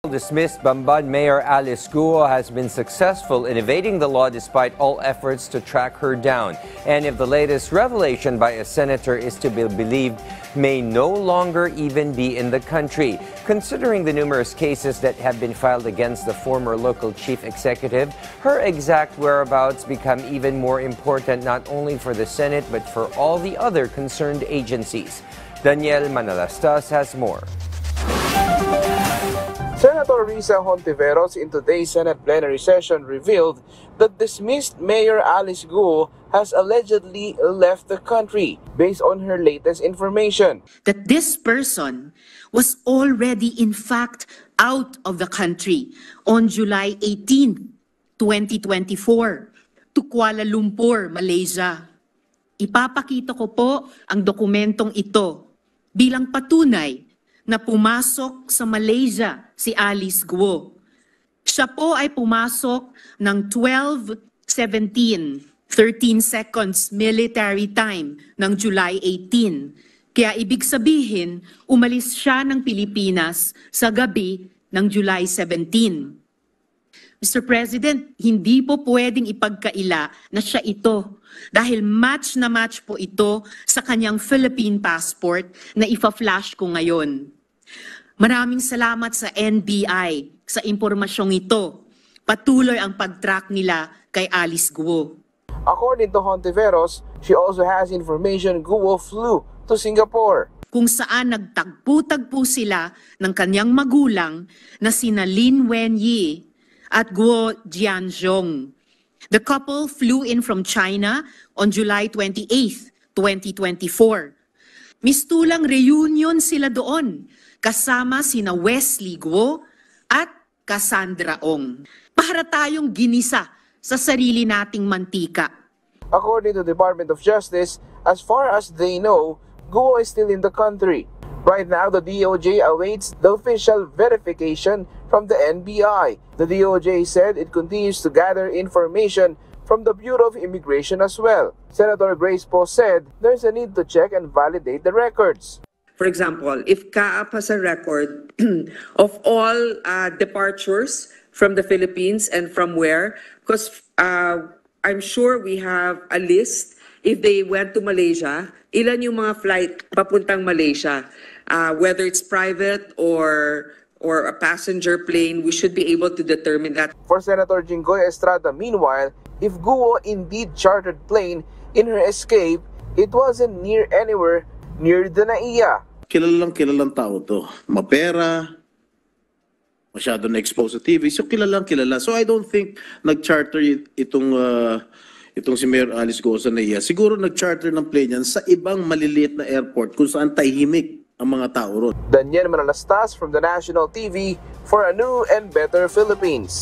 Dismissed Bamban Mayor Alice Guo has been successful in evading the law despite all efforts to track her down. And if the latest revelation by a senator is to be believed, may no longer even be in the country. Considering the numerous cases that have been filed against the former local chief executive, her exact whereabouts become even more important not only for the Senate but for all the other concerned agencies. Daniel Manalastas has more. Senator Risa Hontiveros in today's Senate plenary session revealed that dismissed Mayor Alice Guo has allegedly left the country based on her latest information. That this person was already in fact out of the country on July 18, 2024 to Kuala Lumpur, Malaysia. Ipapakita ko po ang dokumentong ito bilang patunay na pumasok sa Malaysia si Alice Guo. Siya po ay pumasok ng 12:17, 13 seconds military time ng July 18. Kaya ibig sabihin, umalis siya ng Pilipinas sa gabi ng July 17. Mr. President, hindi po pwedeng ipagkaila na siya ito dahil match na match po ito sa kanyang Philippine passport na ifa-flash ko ngayon. Maraming salamat sa NBI sa impormasyong ito. Patuloy ang pag-track nila kay Alice Guo. According to Hontiveros, she also has information Guo flew to Singapore. Kung saan nagtagpo-tagpo sila ng kanyang magulang na sina Lin Wenyi at Guo Jianzhong. The couple flew in from China on July 28, 2024. Mistulang reunion sila doon kasama sina Wesley Guo at Cassandra Ong. Para tayong ginisa sa sarili nating mantika. According to the Department of Justice, as far as they know, Guo is still in the country. Right now, the DOJ awaits the official verification from the NBI. The DOJ said it continues to gather information from the Bureau of Immigration as well. Senator Grace Poe said there's a need to check and validate the records. For example, if CAAP has a record of all departures from the Philippines and from where, because I'm sure we have a list if they went to Malaysia, ilan yung mga flight papuntang Malaysia, whether it's private or a passenger plane, we should be able to determine that. For Senator Jinggoy Estrada, meanwhile, if Guo indeed chartered plane in her escape, it wasn't near anywhere near the NAIA. Kilalang tao to. Mapera, masyado na-expose sa TV. So kilala. So I don't think nag-charter itong si Mayor Alice Guo sa NAIA. Siguro nag-charter ng plane yan sa ibang maliliit na airport kung saan tahimik ang mga tao ron. Daniel Manalastas from the National TV for a new and better Philippines.